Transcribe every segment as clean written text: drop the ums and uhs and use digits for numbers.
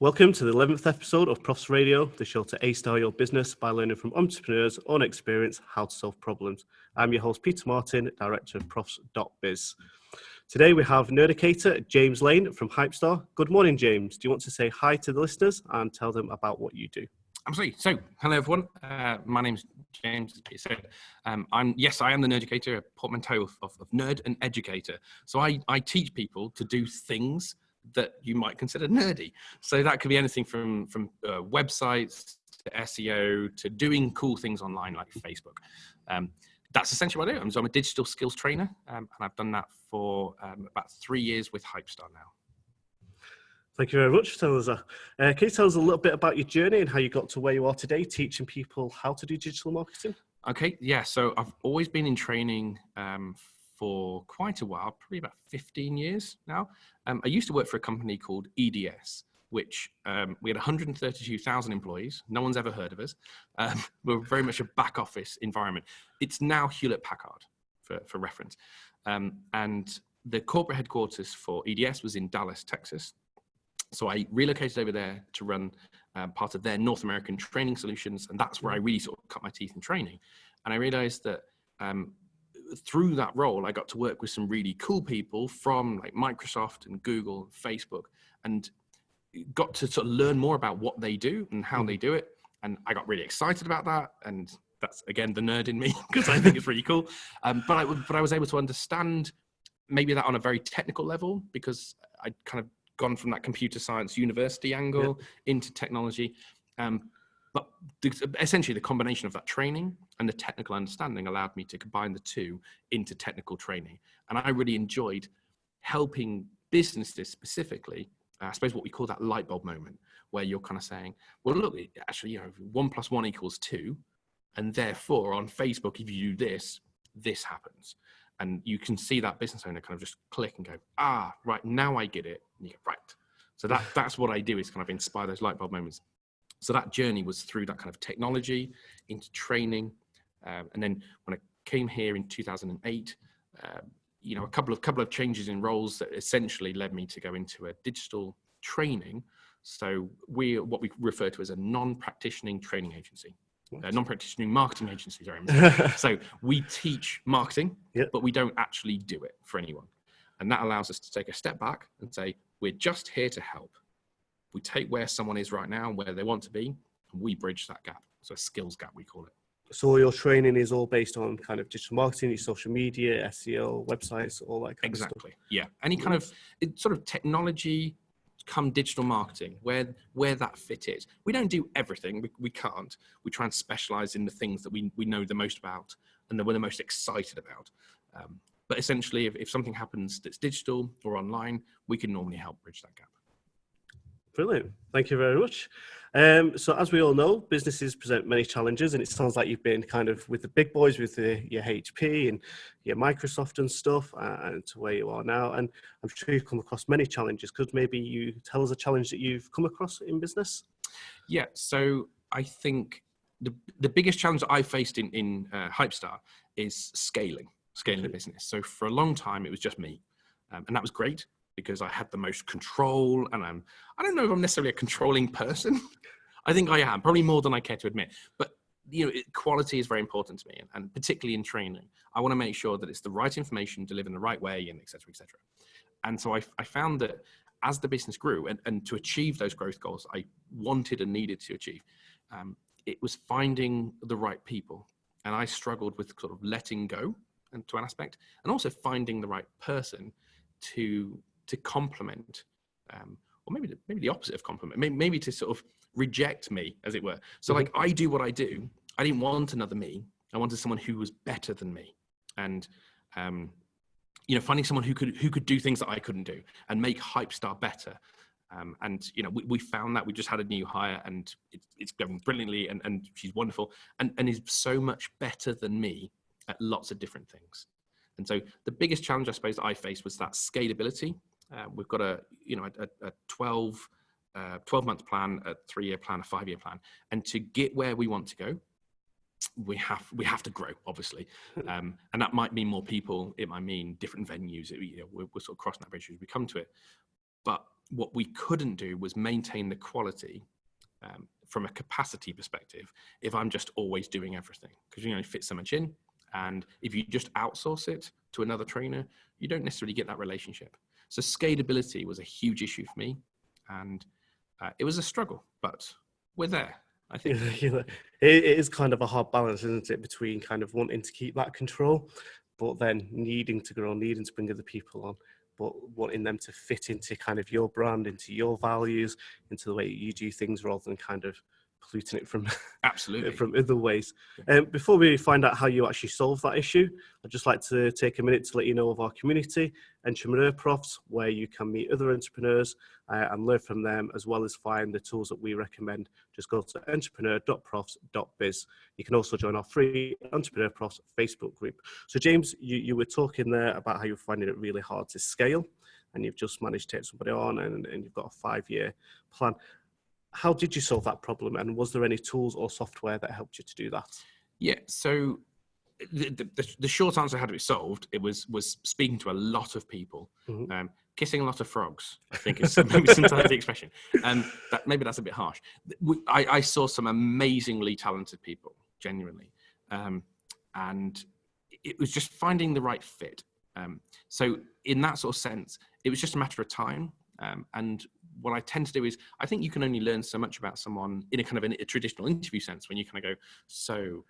Welcome to the 11th episode of Profs Radio, the show to A-star your business by learning from entrepreneurs on experience how to solve problems. I'm your host, Peter Martin, Director of Profs.biz. Today we have Nerducator, James Lane from Hypestar. Good morning, James. Do you want to say hi to the listeners and tell them about what you do? Absolutely. So, hello everyone. My name's James. So, I am the Nerducator, a portmanteau of nerd and educator. So I teach people to do things that you might consider nerdy. So that could be anything from websites to SEO to doing cool things online like Facebook. That's essentially what I do. So I'm a digital skills trainer, and I've done that for about 3 years with Hypestar now. Thank you very much for telling us that. Can you tell us a little bit about your journey and how you got to where you are today, teaching people how to do digital marketing? Okay, yeah. So I've always been in training for quite a while, probably about 15 years now. I used to work for a company called EDS, which we had 132,000 employees. No one's ever heard of us. We're very much a back office environment. It's now Hewlett-Packard for reference. And the corporate headquarters for EDS was in Dallas, Texas. So I relocated over there to run part of their North American training solutions. And that's where I really sort of cut my teeth in training. And I realized that through that role, I got to work with some really cool people from like Microsoft and Google, and Facebook, and got to sort of learn more about what they do and how they do it. And I got really excited about that. And that's, again, the nerd in me, because I think it's really cool. But I was able to understand maybe that on a very technical level, because I'd kind of gone from that computer science university angle into technology. But essentially the combination of that training and the technical understanding allowed me to combine the two into technical training. And I really enjoyed helping businesses specifically, I suppose what we call that light bulb moment, where you're kind of saying, well, look, actually, 1 + 1 = 2. And therefore on Facebook, if you do this, this happens. And you can see that business owner kind of just click and go, right, now I get it. And you go, right. So that's what I do, is kind of inspire those light bulb moments. So that journey was through that kind of technology into training. And then when I came here in 2008, a couple of changes in roles that essentially led me to go into a digital training. So we're what we refer to as a non-practicing training agency. Non-practicing marketing agency, sorry. So we teach marketing, but we don't actually do it for anyone. And that allows us to take a step back and say, we're just here to help. We take where someone is right now and where they want to be, and we bridge that gap. So a skills gap, we call it. So your training is all based on kind of digital marketing, your social media, SEO, websites, all that kind of stuff? Exactly, yeah. Any kind of sort of technology come digital marketing, where that fit is. We don't do everything, we can't. We try and specialize in the things that we know the most about and that we're the most excited about. But essentially, if something happens that's digital or online, we can normally help bridge that gap. Brilliant. Thank you very much. So as we all know, businesses present many challenges, and it sounds like you've been kind of with the big boys, with your HP and your Microsoft and stuff, and to where you are now. And I'm sure you've come across many challenges. Could maybe you tell us a challenge that you've come across in business? Yeah. So I think the biggest challenge that I faced in Hypestar is scaling the business. So for a long time, it was just me, and that was great, because I had the most control, and I don't know if I'm necessarily a controlling person. I think I am, probably more than I care to admit. But quality is very important to me, and particularly in training, I want to make sure that it's the right information delivered in the right way, and et cetera, et cetera. And so I found that as the business grew, and to achieve those growth goals I wanted and needed to achieve, it was finding the right people. And I struggled with sort of letting go, and to an aspect, and also finding the right person to complement, or maybe the opposite of compliment, maybe to sort of reject me, as it were. So like, I do what I do. I didn't want another me. I wanted someone who was better than me. And, finding someone who could do things that I couldn't do and make Hypestar better. And we found that. We just had a new hire, and it's going brilliantly, and she's wonderful, and is so much better than me at lots of different things. And so the biggest challenge, I suppose, that I faced was that scalability. We've got a 12-month plan, a 3-year plan, a 5-year plan. And to get where we want to go, we have to grow, obviously. And that might mean more people. It might mean different venues. We're sort of crossing that bridge as we come to it. But what we couldn't do was maintain the quality from a capacity perspective if I'm just always doing everything, because you fit so much in. And if you just outsource it to another trainer, you don't necessarily get that relationship. So scalability was a huge issue for me, and it was a struggle, but we're there, I think. It is kind of a hard balance, isn't it, between kind of wanting to keep that control, but then needing to grow, needing to bring other people on, but wanting them to fit into kind of your brand, into your values, into the way you do things, rather than kind of polluting it from Absolutely from other ways. Before we find out how you actually solve that issue, I'd just like to take a minute to let you know of our community, Entrepreneur Profs, where you can meet other entrepreneurs and learn from them, as well as find the tools that we recommend. Just go to entrepreneur.profs.biz. You can also join our free Entrepreneur Profs Facebook group. So James, you were talking there about how you're finding it really hard to scale, and you've just managed to take somebody on, and you've got a 5-year plan. How did you solve that problem, and was there any tools or software that helped you to do that? Yeah, so the short answer how to be solved, it was speaking to a lot of people, kissing a lot of frogs, I think is maybe sometimes the expression. Maybe that's a bit harsh. I saw some amazingly talented people, genuinely, and it was just finding the right fit. So in that sort of sense, it was just a matter of time. And what I tend to do is, I think you can only learn so much about someone in a kind of a traditional interview sense, when you kind of go, so,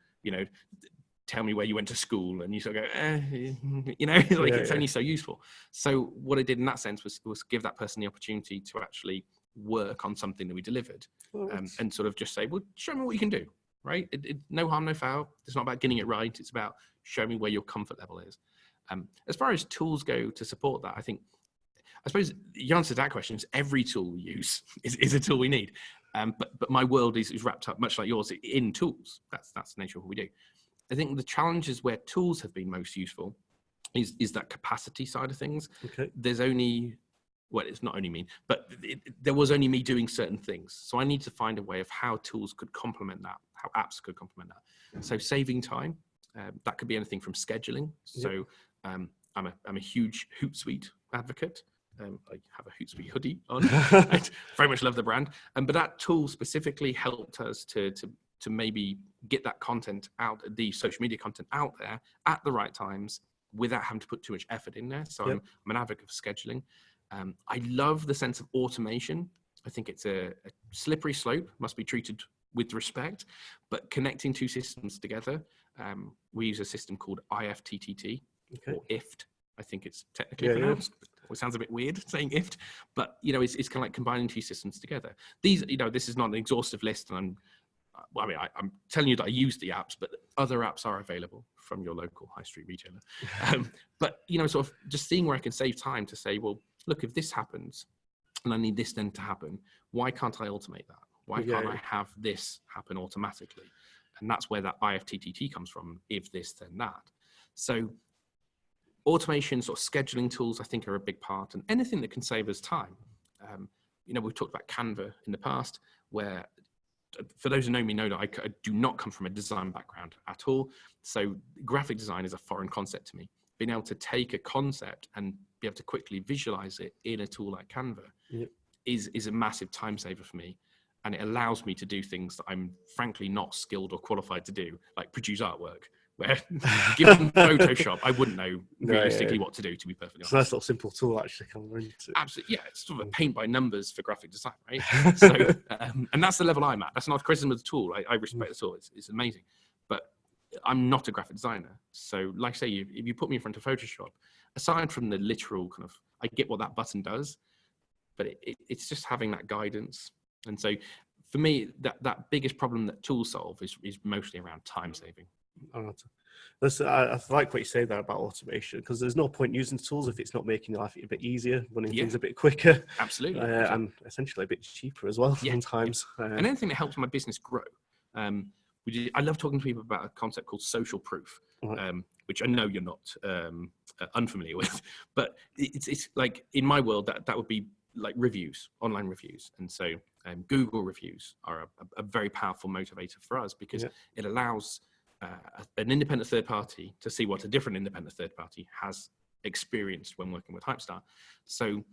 tell me where you went to school, and you sort of go, it's only so useful. So what I did in that sense was give that person the opportunity to actually work on something that we delivered, and sort of just say, well, show me what you can do, right? No harm, no foul. It's not about getting it right. It's about show me where your comfort level is. As far as tools go to support that, I suppose the answer to that question is every tool we use is a tool we need. But my world is wrapped up, much like yours, in tools. That's the nature of what we do. I think the challenges where tools have been most useful is that capacity side of things. Okay. There's only, well, it's not only me, but there was only me doing certain things. So I need to find a way of how tools could complement that, how apps could complement that. So saving time, that could be anything from scheduling. So I'm a huge Hootsuite advocate. I have a Hootsuite hoodie on. I very much love the brand. But that tool specifically helped us to maybe get that content out, the social media content out there at the right times without having to put too much effort in there. So I'm an advocate for scheduling. I love the sense of automation. I think it's a slippery slope, must be treated with respect, but connecting two systems together. We use a system called IFTTT, or IFT. I think it's technically pronounced. It sounds a bit weird saying IFT, but it's kind of like combining two systems together. These, this is not an exhaustive list, and I'm telling you that I use the apps, but other apps are available from your local high street retailer. But sort of just seeing where I can save time to say, well, look, if this happens, and I need this then to happen, why can't I automate that? Why can't I have this happen automatically? And that's where that IFTTT comes from. If this, then that. So automation, sort of scheduling tools, I think are a big part, and anything that can save us time. We've talked about Canva in the past, where for those who know me know that I do not come from a design background at all. So graphic design is a foreign concept to me. Being able to take a concept and be able to quickly visualize it in a tool like Canva is a massive time saver for me. And it allows me to do things that I'm frankly not skilled or qualified to do, like produce artwork, where given Photoshop, I wouldn't know realistically what to do, to be perfectly honest. It's a nice little simple tool, actually. Absolutely, yeah. It's sort of a paint by numbers for graphic design, right? So, and that's the level I'm at. That's not a criticism of the tool. I respect the tool. It's amazing. But I'm not a graphic designer. So, like I say, if you put me in front of Photoshop, aside from the literal kind of, I get what that button does, but it's just having that guidance. And so, for me, that biggest problem that tools solve is mostly around time saving. I like what you say there about automation, because there's no point using tools if it's not making life a bit easier, running things a bit quicker. Absolutely. And essentially a bit cheaper as well sometimes. And anything that helps my business grow. I love talking to people about a concept called social proof, which I know you're not unfamiliar with, but it's like in my world that would be like reviews, online reviews. And so Google reviews are a very powerful motivator for us, because it allows an independent third party to see what a different independent third party has experienced when working with Hypestar. So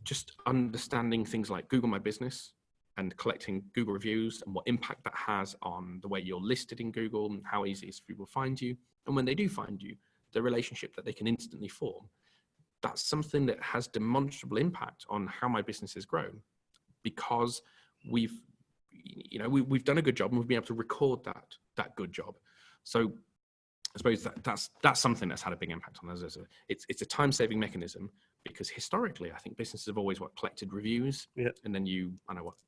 just understanding things like Google My Business and collecting Google reviews and what impact that has on the way you're listed in Google and how easy it is for people to find you. And when they do find you, the relationship that they can instantly form. That's something that has demonstrable impact on how my business has grown, because we've done a good job and we've been able to record that good job. So I suppose that's something that's had a big impact on us. It's a time-saving mechanism, because historically, I think businesses have always collected reviews, and then you,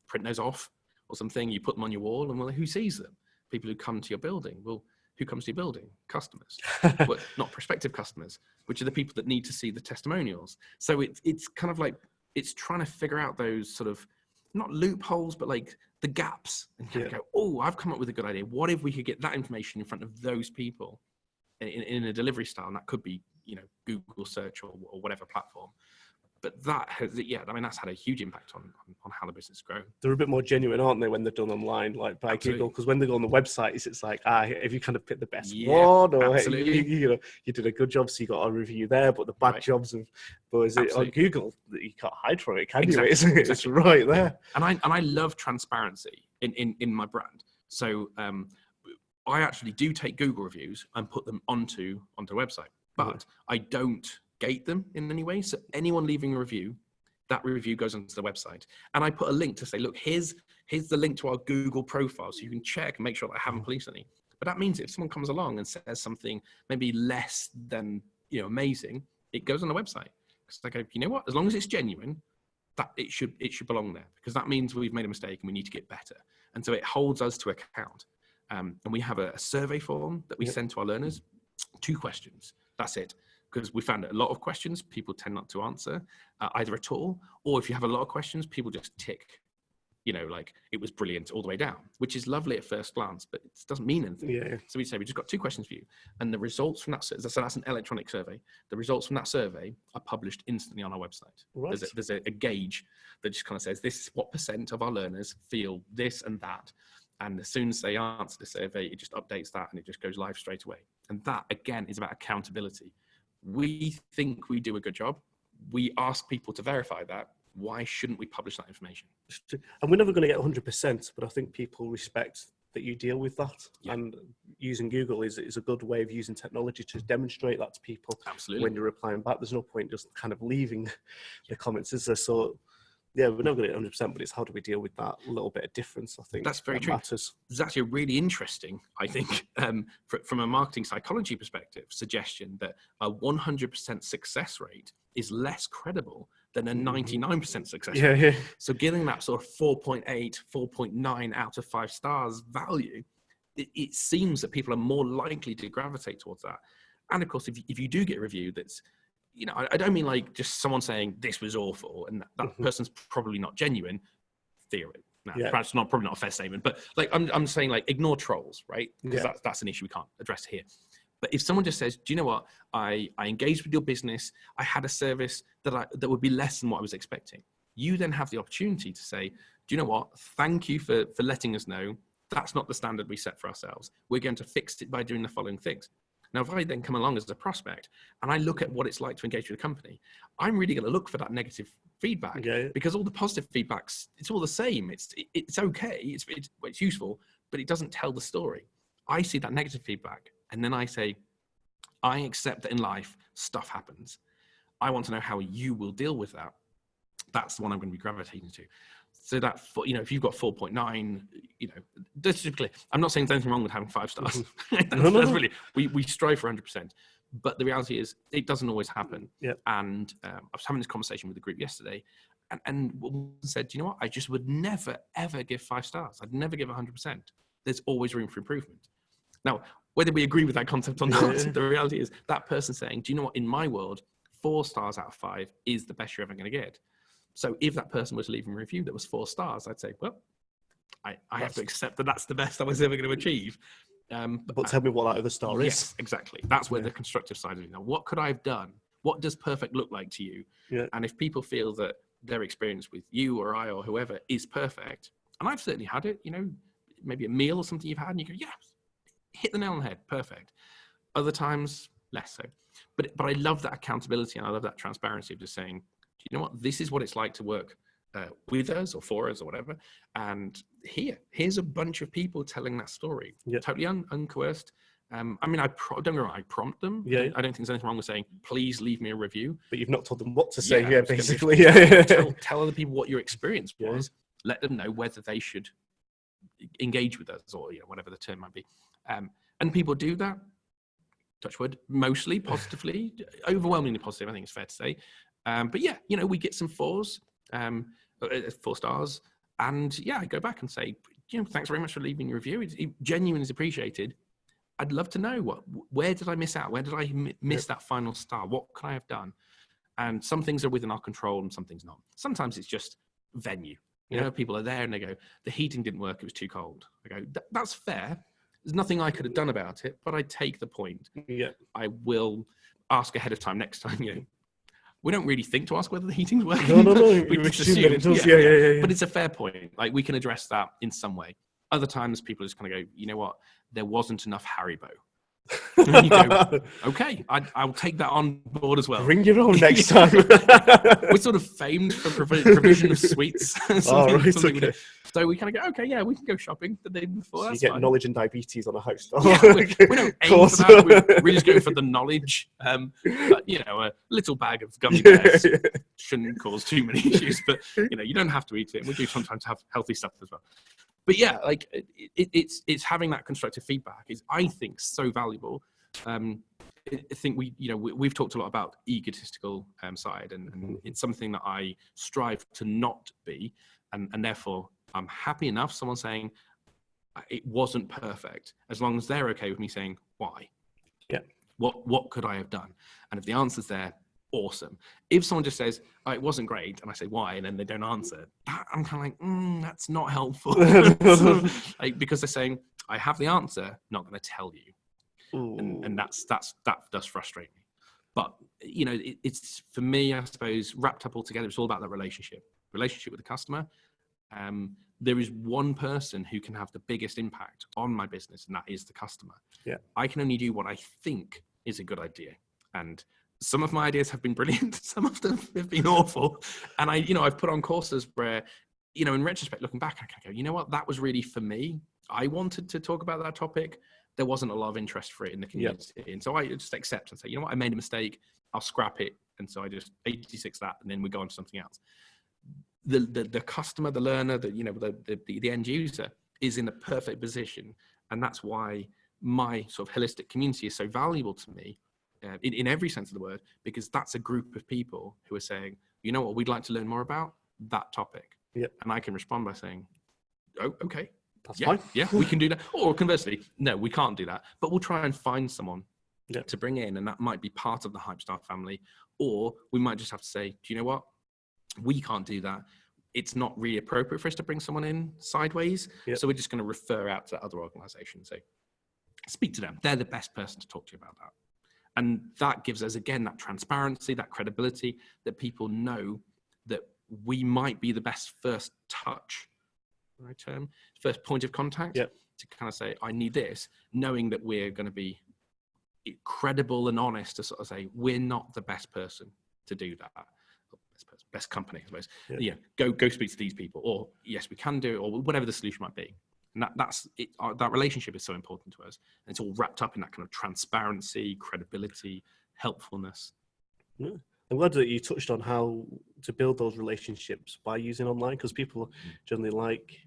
print those off or something. You put them on your wall, and well, who sees them? People who come to your building. Well, who comes to your building? Customers, but not prospective customers, which are the people that need to see the testimonials. So it's kind of like, it's trying to figure out those sort of, not loopholes, but like the gaps, and kind of go, oh, I've come up with a good idea. What if we could get that information in front of those people in a delivery style? And that could be, Google search or whatever platform. But that has, that's had a huge impact on how the business has grown. They're a bit more genuine, aren't they, when they're done online, like by Google? Because when they go on the website, it's like, have you kind of picked the best one, or you did a good job, so you got a review there, but the bad jobs is it on Google that you can't hide from it, can you? It's right there. And I love transparency in my brand. So I actually do take Google reviews and put them onto the website, but I don't gate them in any way. So anyone leaving a review, that review goes onto the website, and I put a link to say, look, here's the link to our Google profile, so you can check and make sure that I haven't policed any. But that means if someone comes along and says something maybe less than amazing, it goes on the website, because I go, you know what, as long as it's genuine, that it should belong there, because that means we've made a mistake and we need to get better. And so it holds us to account. And we have a survey form that we send to our learners. 2 questions, that's it. Because we found that a lot of questions people tend not to answer either at all, or if you have a lot of questions, people just tick, like it was brilliant all the way down, which is lovely at first glance, but it doesn't mean anything. So we say, we just got 2 questions for you. And the results from that, so that's an electronic survey. The results from that survey are published instantly on our website. Right. There's a gauge that just kind of says, this is what % of our learners feel this and that. And as soon as they answer the survey, it just updates that and it just goes live straight away. And that, again, is about accountability. We think we do a good job. We ask people to verify that. Why shouldn't we publish that information? And we're never going to get 100%, but I think people respect that you deal with that. And using Google is a good way of using technology to demonstrate that to people. Absolutely. When you're replying back, there's no point just kind of leaving the comments, is there? So we're never going to get 100%, but it's how do we deal with that little bit of difference, I think. That's very true. Matters. There's actually a really interesting, I think, from a marketing psychology perspective, suggestion that a 100% success rate is less credible than a 99% success rate. So getting that sort of 4.8, 4.9 out of 5 stars value, it seems that people are more likely to gravitate towards that. And of course, if you do get a review that's, I don't mean like just someone saying this was awful and that person's probably not genuine. Theory. No, perhaps probably not a fair statement, but like I'm saying, like, ignore trolls, right? Because that's an issue we can't address here. But if someone just says, do you know what, I engaged with your business, I had a service that would be less than what I was expecting, you then have the opportunity to say, do you know what, thank you for letting us know that's not the standard we set for ourselves. We're going to fix it by doing the following things. Now, if I then come along as a prospect and I look at what it's like to engage with a company, I'm really going to look for that negative feedback because all the positive feedbacks, it's all the same. It's okay. It's useful, but it doesn't tell the story. I see that negative feedback and then I say, I accept that in life, stuff happens. I want to know how you will deal with that. That's the one I'm going to be gravitating to. So that, if you've got 4.9, just to be clear, I'm not saying there's anything wrong with having 5 stars. That's really, we strive for 100%. But the reality is it doesn't always happen. And I was having this conversation with the group yesterday and one said, do you know what? I just would never, ever give 5 stars. I'd never give 100%. There's always room for improvement. Now, whether we agree with that concept or not, the reality is that person saying, do you know what? In my world, 4 stars out of 5 is the best you're ever going to get. So if that person was leaving a review that was 4 stars, I'd say, well, I have to accept that that's the best I was ever going to achieve. But tell me what that other star is. Yes, exactly. That's where the constructive side of it. Now, what could I have done? What does perfect look like to you? And if people feel that their experience with you or I or whoever is perfect, and I've certainly had it, maybe a meal or something you've had, and you go, yeah, hit the nail on the head, perfect. Other times, less so. But I love that accountability and I love that transparency of just saying, you know what, this is what it's like to work with us or for us or whatever. And here's a bunch of people telling that story, totally uncoerced. I mean, don't get me wrong, I prompt them. I don't think there's anything wrong with saying, please leave me a review. But you've not told them what to say, basically. Tell other people what your experience was. Let them know whether they should engage with us or whatever the term might be. And people do that, touch wood, mostly positively, overwhelmingly positive, I think it's fair to say. But yeah, we get some 4s, 4 stars. And yeah, I go back and say, thanks very much for leaving your review. It genuinely is appreciated. I'd love to know where did I miss out? Where did I miss that final star? What could I have done? And some things are within our control and some things not. Sometimes it's just venue. People are there and they go, the heating didn't work. It was too cold. I go, that's fair. There's nothing I could have done about it, but I take the point. Yeah. I will ask ahead of time next time. We don't really think to ask whether the heating's working. No. We just assume it does. Yeah. But it's a fair point. Like, we can address that in some way. Other times people just kind of go, you know what? There wasn't enough Haribo. And you go, okay, I'll take that on board as well. Bring your own next time. We're sort of famed for provision of sweets. Okay. So we kind of go, okay, yeah, we can go shopping the day before. So that's you get fine. knowledge and diabetes on a house. Yeah, we don't aim for that. We're just going for the knowledge. But, a little bag of gummy bears shouldn't cause too many issues. But you don't have to eat it. We do sometimes have healthy stuff as well. But yeah, like it's having that constructive feedback is, I think, so valuable. I think we've talked a lot about egotistical side, and it's something that I strive to not be, and therefore I'm happy enough someone saying it wasn't perfect, as long as they're okay with me saying why. Yeah. What could I have done? And if the answer's there, awesome. If someone just says, oh, it wasn't great, and I say why, and then they don't answer, I'm kind of like, that's not helpful. Because they're saying, I have the answer, not going to tell you. And that does frustrate me. But it's, for me, I suppose, wrapped up all together, it's all about that relationship with the customer. There is one person who can have the biggest impact on my business, and that is the customer. Yeah. I can only do what I think is a good idea, and some of my ideas have been brilliant. Some of them have been awful. And I've put on courses where, in retrospect, looking back, I can go, you know what, that was really for me. I wanted to talk about that topic. There wasn't a lot of interest for it in the community. Yep. And so I just accept and say, you know what, I made a mistake. I'll scrap it. And so I just 86 that, and then we go on to something else. The customer, the learner, the end user is in a perfect position. And that's why my sort of holistic community is so valuable to me. In every sense of the word, because that's a group of people who are saying, you know what, we'd like to learn more about that topic. Yep. And I can respond by saying, oh, okay, that's fine. Yeah, we can do that. Or conversely, no, we can't do that. But we'll try and find someone to bring in, and that might be part of the Hypestar family. Or we might just have to say, do you know what, we can't do that. It's not really appropriate for us to bring someone in sideways. Yep. So we're just going to refer out to that other organization. So speak to them. They're the best person to talk to you about that. And that gives us, again, that transparency, that credibility, that people know that we might be the best first touch, right term, first point of contact, to kind of say, I need this, knowing that we're going to be credible and honest to sort of say, we're not the best person to do that. Best company, I suppose. Yeah. Go speak to these people, or yes, we can do it, or whatever the solution might be. And that's it. That relationship is so important to us. And it's all wrapped up in that kind of transparency, credibility, helpfulness. Yeah. I'm glad that you touched on how to build those relationships by using online, because people generally like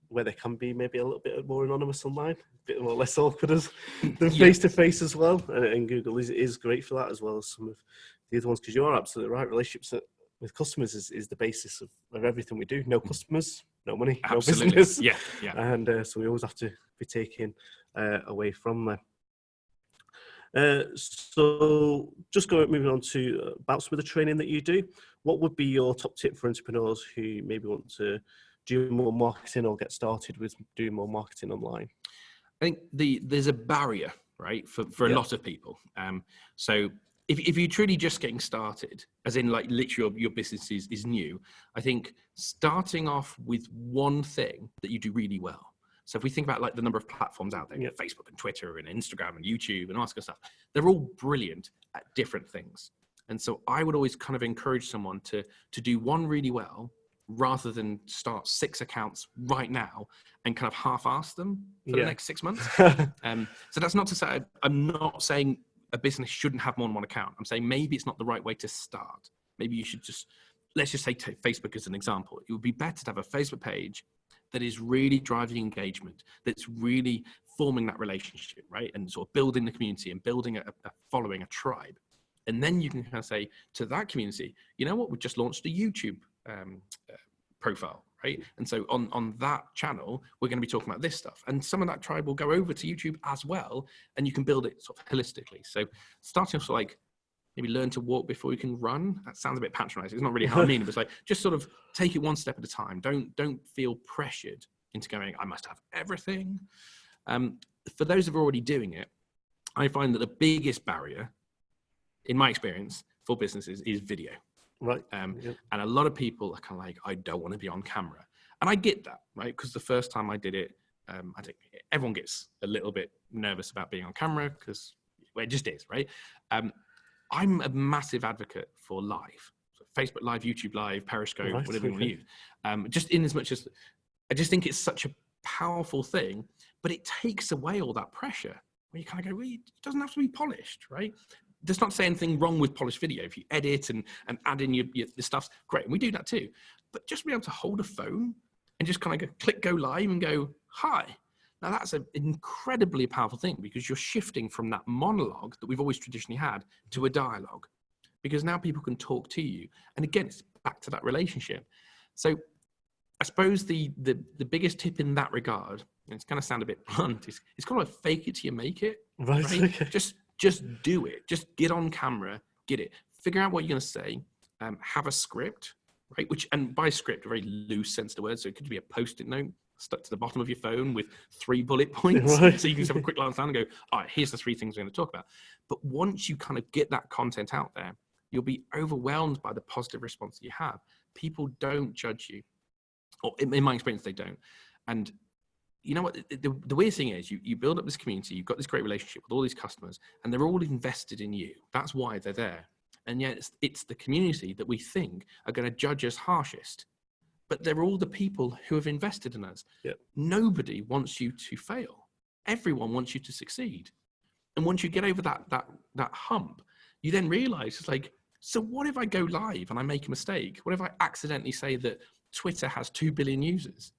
where they can be maybe a little bit more anonymous online, a bit more less awkward than face-to-face as well. And Google is great for that, as well as some of the other ones, because you are absolutely right. Relationships with customers is the basis of everything we do. No customers, no money, absolutely. No business. Yeah. And so we always have to be taken away from there. So just moving on to about some of the training that you do, what would be your top tip for entrepreneurs who maybe want to do more marketing or get started with doing more marketing online? I think there's a barrier, right, for a lot of people. So if you're truly just getting started, as in like literally your business is new, I think starting off with one thing that you do really well. So if we think about like the number of platforms out there, Facebook and Twitter and Instagram and YouTube and all that kind of stuff, they're all brilliant at different things. And so I would always kind of encourage someone to do one really well rather than start 6 accounts right now and kind of half-ass them for the next 6 months. So that's not to say, I'm not saying a business shouldn't have more than one account. I'm saying maybe it's not the right way to start. Maybe you should just, let's just say take Facebook as an example. It would be better to have a Facebook page that is really driving engagement, that's really forming that relationship, right? And sort of building the community and building a following, a tribe. And then you can kind of say to that community, you know what, we just launched a YouTube profile, right? And so on that channel, we're going to be talking about this stuff. And some of that tribe will go over to YouTube as well, and you can build it sort of holistically. So starting off like, maybe learn to walk before you can run. That sounds a bit patronizing. It's not really how I mean it, but it's like, just sort of take it one step at a time. Don't feel pressured into going, I must have everything. For those who are already doing it, I find that the biggest barrier, in my experience, for businesses is video. Right. And a lot of people are kind of like, I don't want to be on camera. And I get that, right? Because the first time I did it, I think everyone gets a little bit nervous about being on camera because it just is, right? I'm a massive advocate for live. So Facebook Live, YouTube Live, Periscope, whatever you want to use. Just in as much as, I just think it's such a powerful thing, but it takes away all that pressure where you kind of go, well, it doesn't have to be polished, right? There's not saying anything wrong with polished video. If you edit and add in your stuff, great. And we do that too. But just be able to hold a phone and just kind of go, click go live and go, hi. Now that's an incredibly powerful thing because you're shifting from that monologue that we've always traditionally had to a dialogue, because now people can talk to you. And again, it's back to that relationship. So I suppose the biggest tip in that regard, and it's going to sound a bit blunt, it's kind of like fake it till you make it. Right. Okay. Just do it. Just get on camera, get it. Figure out what you're going to say. Have a script, right? Which, and by script, a very loose sense of the word. So it could be a post-it note stuck to the bottom of your phone with 3 bullet points. Right. So you can just have a quick glance down and go, all right, here's the 3 things we're going to talk about. But once you kind of get that content out there, you'll be overwhelmed by the positive response that you have. People don't judge you. Or in my experience, they don't. And you know what, the weird thing is you build up this community, you've got this great relationship with all these customers, and they're all invested in you. That's why they're there. And yet it's the community that we think are going to judge us harshest. But they're all the people who have invested in us. Yep. Nobody wants you to fail. Everyone wants you to succeed. And once you get over that hump, you then realize it's like, so what if I go live and I make a mistake? What if I accidentally say that Twitter has 2 billion users?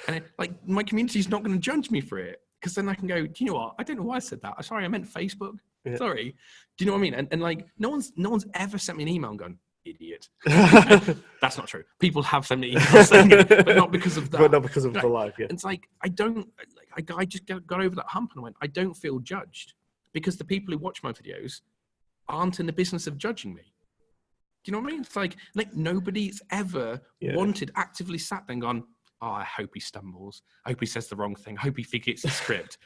And my community is not going to judge me for it, because then I can go, do you know what? I don't know why I said that. Sorry, I meant Facebook. Yeah. Sorry. Do you know what I mean? And like, no one's ever sent me an email and gone, idiot. That's not true. People have sent me emails saying it, but not because of that. But not because of the live, yeah. It's like, I just got over that hump and I went, I don't feel judged, because the people who watch my videos aren't in the business of judging me. Do you know what I mean? It's like nobody's ever actively sat there and gone, oh, I hope he stumbles. I hope he says the wrong thing. I hope he forgets the script.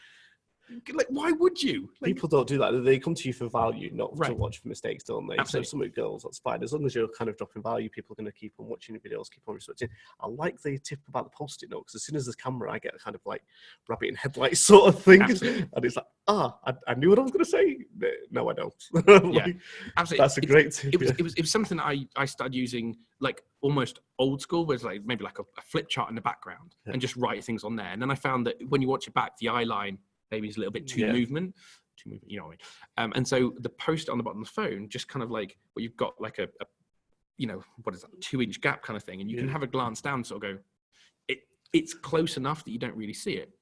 Like, why would you? Like, people don't do that. They come to you for value, not to Right. watch for mistakes, don't they? Absolutely. So some of the girls, that's fine. As long as you're kind of dropping value, people are going to keep on watching your videos, keep on researching. I like the tip about the post-it note, because as soon as there's camera, I get a kind of like rabbit in headlights sort of thing. Absolutely. And it's like, I knew what I was going to say. No, I don't. Yeah, absolutely. That's a great tip. It was something I started using, like almost old school, where it's like maybe like a flip chart in the background and just write things on there. And then I found that when you watch it back, the eye line maybe is a little bit too movement, you know what I mean? And so the post on the bottom of the phone, just kind of like, well, you've got like a what is that, 2-inch gap kind of thing. And you can have a glance down, sort of go, it's close enough that you don't really see it.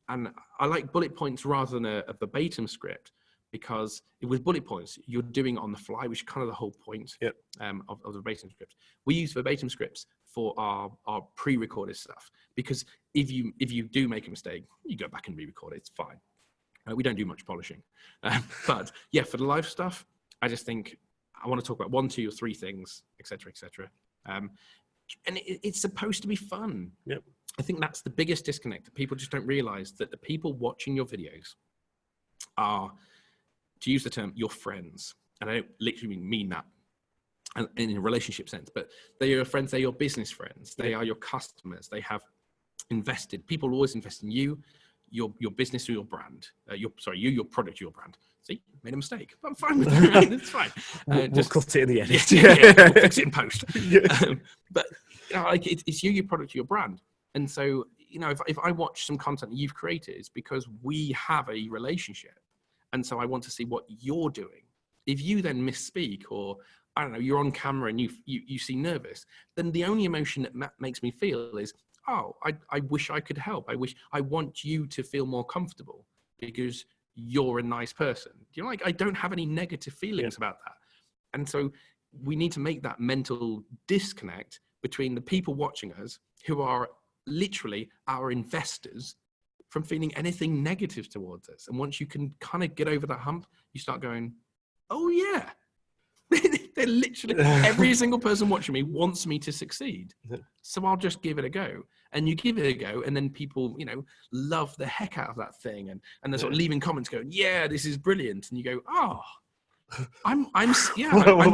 And I like bullet points rather than a verbatim script, because with bullet points, you're doing it on the fly, which is kind of the whole point of the verbatim scripts. We use verbatim scripts for our pre-recorded stuff, because if you do make a mistake, you go back and re-record it. It's fine. We don't do much polishing. But yeah, for the live stuff, I just think I want to talk about 1, 2, or 3 things, etc., etc. And it's supposed to be fun. Yep. I think that's the biggest disconnect, that people just don't realize that the people watching your videos are, to use the term, your friends. And I don't literally mean that in a relationship sense, but they're your friends, they're your business friends, they are your customers, they have invested. People always invest in you. your business or your brand. Your product, your brand. See, made a mistake. But I'm fine with that. It's fine. We'll cut it in the edit. We'll fix it in post. Yeah. But like it's your product, your brand. And so, if I watch some content that you've created, it's because we have a relationship. And so I want to see what you're doing. If you then misspeak, or I don't know, you're on camera and you seem nervous, then the only emotion that makes me feel is, oh, I wish I could help. I want you to feel more comfortable because you're a nice person. I don't have any negative feelings about that. And so we need to make that mental disconnect between the people watching us, who are literally our investors, from feeling anything negative towards us. And once you can kind of get over that hump, you start going, oh yeah, they're literally, every single person watching me wants me to succeed. So I'll just give it a go. And you give it a go, and then people, love the heck out of that thing. And they're sort of leaving comments going, yeah, this is brilliant. And you go, oh, I'm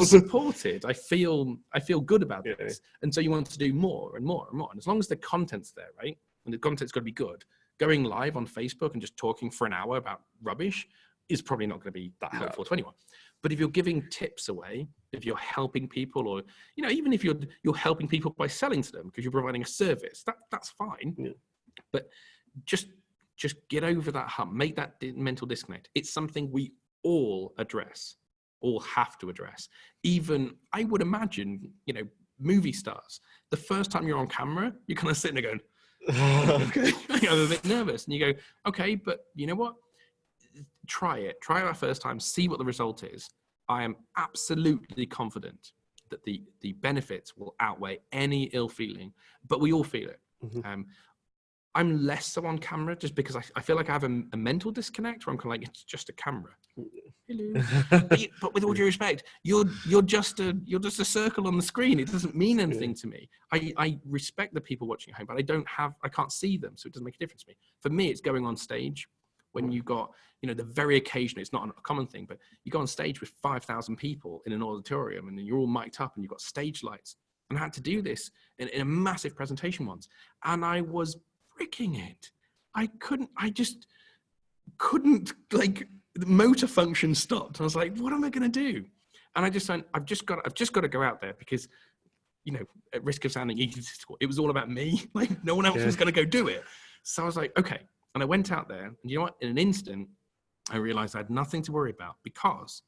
supported. I feel good about this. And so you want to do more and more and more. And as long as the content's there, right? And the content's got to be good. Going live on Facebook and just talking for an hour about rubbish is probably not going to be that helpful to anyone. But if you're giving tips away, if you're helping people, or even if you're helping people by selling to them because you're providing a service, that's fine. Yeah. But just get over that hump, make that mental disconnect. It's something we all have to address. Even I would imagine, movie stars. The first time you're on camera, you're kind of sitting there going, okay, I'm a bit nervous, and you go, okay, but you know what? Try it that first time, see what the result is. I am absolutely confident that the benefits will outweigh any ill feeling, but we all feel it. Mm-hmm. I'm less so on camera just because I feel like I have a mental disconnect where I'm kind of like, it's just a camera. Hello. but with all due respect, you're just a circle on the screen. It doesn't mean anything to me. I respect the people watching at home, but I can't see them, so it doesn't make a difference to me. For me, it's going on stage. When you got, the very occasional, it's not a common thing, but you go on stage with 5,000 people in an auditorium, and then you're all mic'd up and you've got stage lights. And I had to do this in a massive presentation once, and I was freaking it. I just couldn't, like, the motor function stopped. I was like, what am I going to do? And I just went, I've just got to go out there because, at risk of sounding egotistical, it was all about me. Like, no one else was going to go do it. So I was like, okay. And I went out there, and you know what? In an instant, I realized I had nothing to worry about because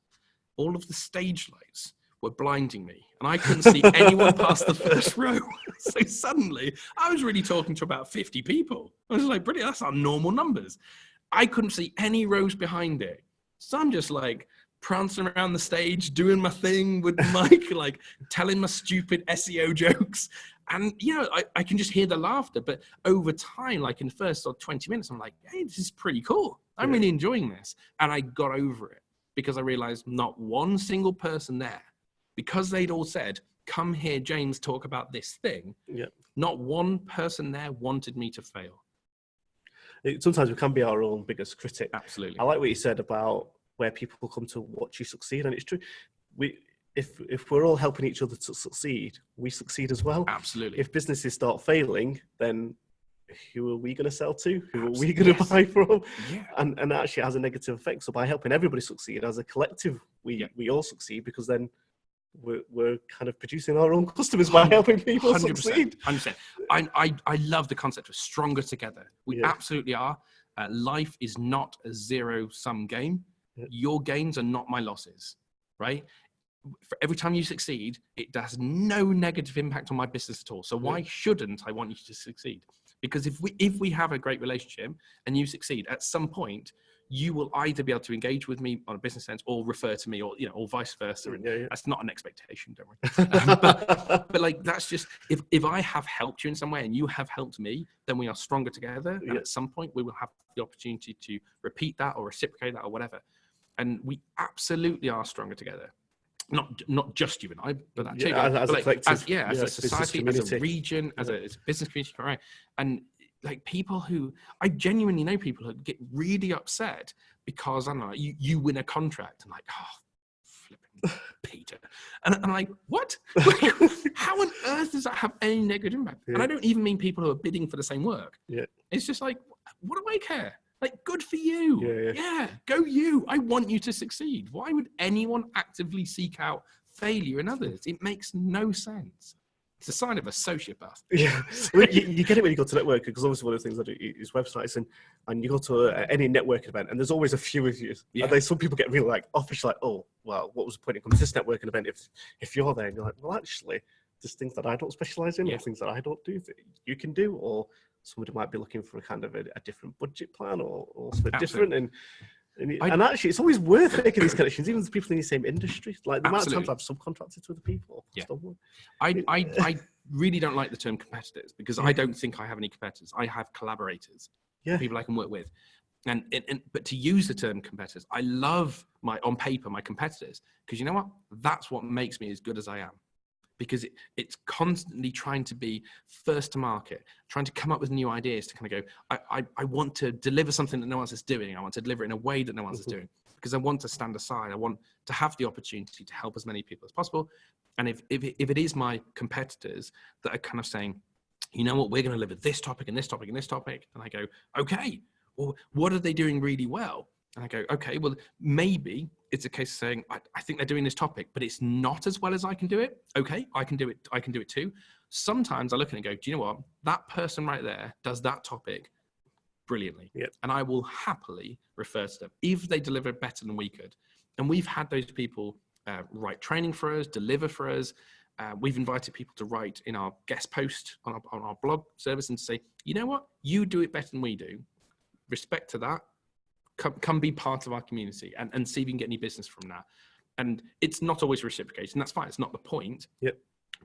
all of the stage lights were blinding me, and I couldn't see anyone past the first row. So suddenly, I was really talking to about 50 people. I was like, brilliant, that's our normal numbers. I couldn't see any rows behind it. So I'm just like prancing around the stage, doing my thing with the mic, like telling my stupid SEO jokes. And, I can just hear the laughter. But over time, like in the first 20 minutes, I'm like, hey, this is pretty cool. I'm really enjoying this. And I got over it because I realized not one single person there, because they'd all said, come here, James, talk about this thing. Yeah. Not one person there wanted me to fail. Sometimes we can be our own biggest critic. Absolutely. I like what you said about where people come to watch you succeed. And it's true. If we're all helping each other to succeed, we succeed as well. Absolutely. If businesses start failing, then who are we going to sell to? Who are we going to buy from? Yeah. And that actually has a negative effect. So by helping everybody succeed as a collective, we all succeed, because then we're kind of producing our own customers by helping people 100%, succeed. 100%. I love the concept of stronger together. We absolutely are. Life is not a zero-sum game. Yeah. Your gains are not my losses, right? For every time you succeed, it has no negative impact on my business at all. So why shouldn't I want you to succeed? Because if we have a great relationship and you succeed, at some point you will either be able to engage with me on a business sense or refer to me, or or vice versa. And that's not an expectation, don't worry. But like, that's just, if I have helped you in some way and you have helped me, then we are stronger together. And at some point we will have the opportunity to repeat that or reciprocate that or whatever. And we absolutely are stronger together. Not just you and I, but that too. As a society, as a region, as a business community, right? And like, people who, I genuinely know people who get really upset because, I don't know, you win a contract and like, oh, flipping Peter. And I'm like, what? How on earth does that have any negative impact? Yeah. And I don't even mean people who are bidding for the same work. Yeah. It's just like, what do I care? Like, good for you. Yeah, go you. I want you to succeed. Why would anyone actively seek out failure in others? It makes no sense. It's a sign of a sociopath. Yeah, well, you get it when you go to networking, because obviously one of the things I do is websites, and you go to any networking event, and there's always a few of you. Yeah. And then some people get really like offish, like, oh, well, what was the point of coming to this networking event if you're there? And you're like, well, actually, there's things that I don't specialize in, or things that I don't do that you can do, or somebody might be looking for a kind of a different budget plan or something different. And actually, it's always worth making these connections, even with people in the same industry. Like the amount of times I've subcontracted to other people. Yeah. I really don't like the term competitors, because I don't think I have any competitors. I have collaborators, people I can work with. But to use the term competitors, I love on paper my competitors, because you know what? That's what makes me as good as I am. Because it's constantly trying to be first to market, trying to come up with new ideas to kind of go, I want to deliver something that no one else is doing. I want to deliver it in a way that no one else is doing, because I want to stand aside. I want to have the opportunity to help as many people as possible. And if it is my competitors that are kind of saying, you know what, we're going to deliver this topic and this topic and this topic. And I go, okay, well, what are they doing really well? And I go, okay, well, maybe it's a case of saying, I think they're doing this topic, but it's not as well as I can do it. Okay, I can do it. I can do it too. Sometimes I look at it and go, do you know what? That person right there does that topic brilliantly. Yep. And I will happily refer to them if they deliver better than we could. And we've had those people write training for us, deliver for us. We've invited people to write in our guest post on our blog service and say, you know what? You do it better than we do. Respect to that. Come be part of our community and see if you can get any business from that. And it's not always reciprocated, and that's fine. It's not the point. Yep.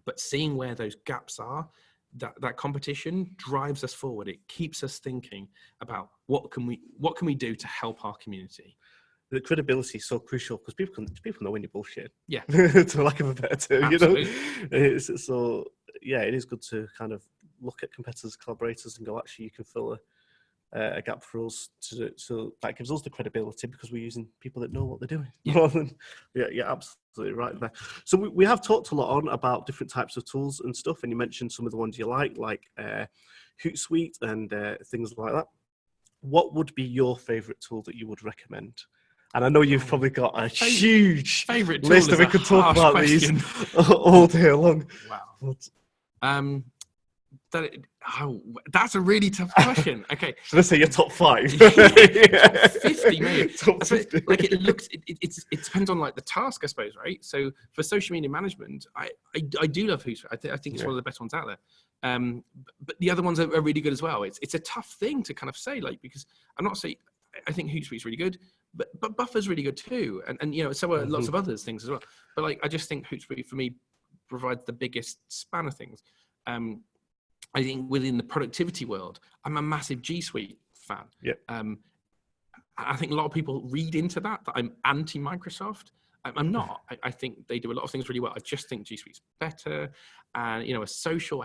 But seeing where those gaps are, that competition drives us forward. It keeps us thinking about what can we do to help our community. The credibility is so crucial, because people know when you're bullshit. Yeah. To lack of a better term, Absolutely. So yeah, it is good to kind of look at competitors, collaborators, and go, actually, you can fill a gap for us, so that gives us the credibility, because we're using people that know what they're doing. Yeah, absolutely right there. So we have talked a lot about different types of tools and stuff, and you mentioned some of the ones you like Hootsuite and things like that. What would be your favorite tool that you would recommend? And I know you've probably got a huge favorite list that we could talk about question. These all day long. Wow. That's a really tough question. Okay. Should I say your top 5? Top 50, maybe. Top 50. Like it depends on like the task, I suppose, right? So for social media management, I do love Hootsuite. I think it's one of the best ones out there. But the other ones are really good as well. It's a tough thing to kind of say, like, because I'm not saying I think Hootsuite's really good, but Buffer's really good too, and you know, so are lots of other things as well. But like, I just think Hootsuite for me provides the biggest span of things. I think within the productivity world, I'm a massive G Suite fan. Yeah. I think a lot of people read into that I'm anti-Microsoft. I'm not. I think they do a lot of things really well. I just think G Suite's better. And, you know, I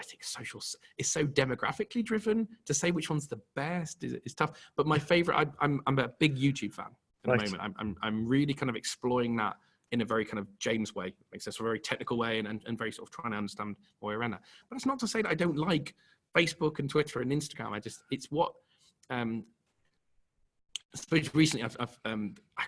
think social is so demographically driven. To say which one's the best is tough. But my favorite, I'm a big YouTube fan at the moment. I'm really kind of exploring that in a very kind of James way, makes sense, a very technical way, and very sort of trying to understand my way around that. But it's not to say that I don't like Facebook and Twitter and Instagram. It's what, I suppose recently I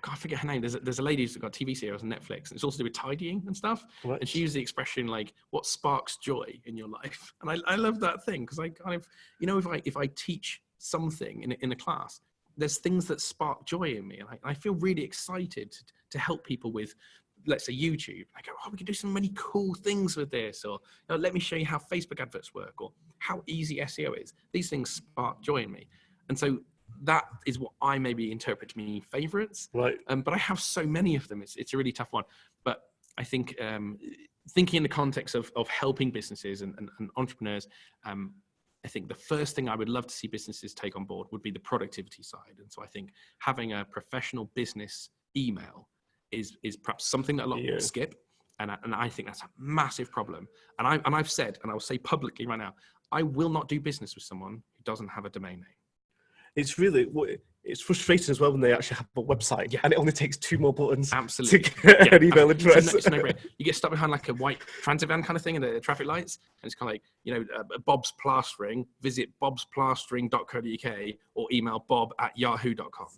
can't forget her name. There's a lady who's got TV series on Netflix, and it's also to do with tidying and stuff. Right. And she used the expression like, what sparks joy in your life? And I love that thing, because I kind of, you know, if I teach something in a class, there's things that spark joy in me, and I feel really excited to help people with, let's say, YouTube. I go, we can do some really cool things with this, or you know, let me show you how Facebook adverts work, or how easy SEO is. These things spark joy in me, and so that is what I maybe interpret to mean favorites. Right. But I have so many of them. It's a really tough one. But I think thinking in the context of helping businesses and entrepreneurs. I think the first thing I would love to see businesses take on board would be the productivity side. And so I think having a professional business email is perhaps something that a lot of people skip. And I think that's a massive problem. And I've said, and I'll say publicly right now, I will not do business with someone who doesn't have a domain name. It's really, it's frustrating as well when they actually have a website and it only takes 2 more buttons Absolutely. to get an email address. It's no brainer. You get stuck behind like a white transit van kind of thing in the traffic lights, and it's kind of like, you know, Bob's Plastering, visit bobsplastering.co.uk or email bob@yahoo.com.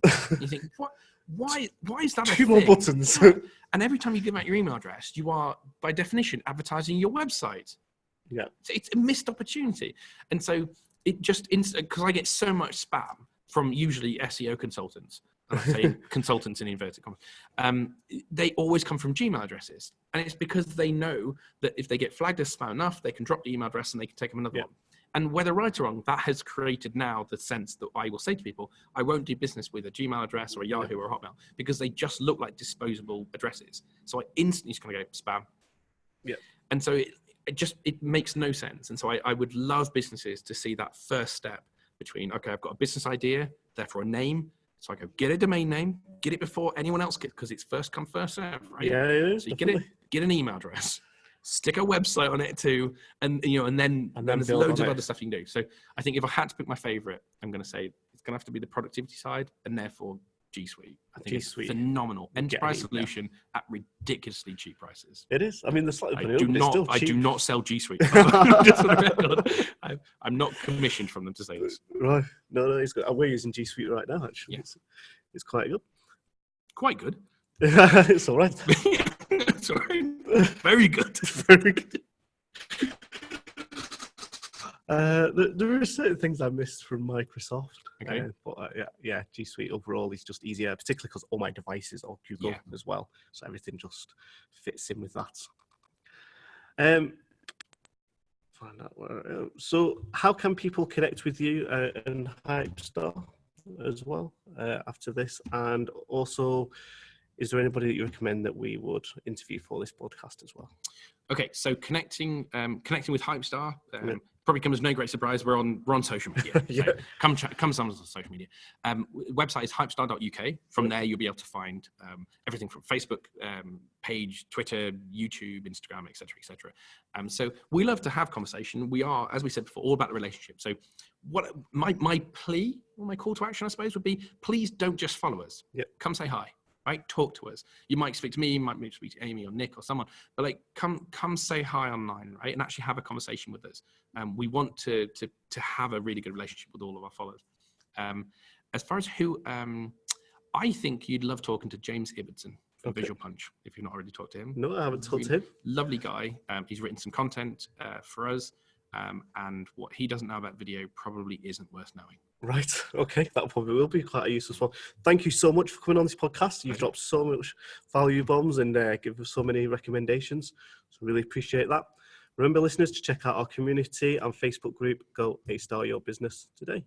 You think, what? Why is that a 2 more buttons? Yeah. And every time you give out your email address, you are, by definition, advertising your website. Yeah. So it's a missed opportunity. And so it just, because I get so much spam from usually SEO consultants, and I say consultants in inverted commas, they always come from Gmail addresses. And it's because they know that if they get flagged as spam enough, they can drop the email address and they can take them another one. And whether right or wrong, that has created now the sense that I will say to people, I won't do business with a Gmail address or a Yahoo or a Hotmail because they just look like disposable addresses. So I instantly just kind of go spam. Yeah. And so it makes no sense. And so I would love businesses to see that first step between, okay, I've got a business idea, therefore a name. So I go, get a domain name, get it before anyone else gets, because it's first come, first serve, right? Yeah, it is. So you get an email address, stick a website on it too, and then there's loads of other stuff you can do. So I think if I had to pick my favorite, I'm going to say it's going to have to be the productivity side, and therefore G Suite. I think it's phenomenal enterprise solution at ridiculously cheap prices. It is. I mean, I do not sell G Suite. Just for the record, I'm not commissioned from them to say this. Right? No, it's good. We're using G Suite right now. Actually, it's quite good. Quite good. It's all right. It's all right. Very good. Very good. There are certain things I missed from Microsoft. Okay. But G Suite overall is just easier, particularly because all my devices are Google as well. So everything just fits in with that. Find out where. So how can people connect with you and Hypestar as well after this? And also, is there anybody that you recommend that we would interview for this podcast as well? Okay, so connecting with Hypestar probably comes as no great surprise. We're on social media. So come some on social media. Website is hypestar.uk. From there, you'll be able to find everything from Facebook page, Twitter, YouTube, Instagram, etc., etc. So we love to have conversation. We are, as we said before, all about the relationship. So what my plea, or my call to action, I suppose, would be: please don't just follow us. Come say hi. Right, talk to us. You might speak to me, you might speak to Amy or Nick or someone, but like come say hi online, right, and actually have a conversation with us. We want to have a really good relationship with all of our followers. As far as who, I think you'd love talking to James Ibbotson from Visual Punch, if you've not already talked to him. No, I haven't talked to him. Lovely guy. He's written some content for us, and what he doesn't know about video probably isn't worth knowing. Right. Okay. That probably will be quite a useful one. Thank you so much for coming on this podcast. You've dropped so much value bombs and give us so many recommendations. So really appreciate that. Remember, listeners, to check out our community and Facebook group. Go A-Star Your Business today.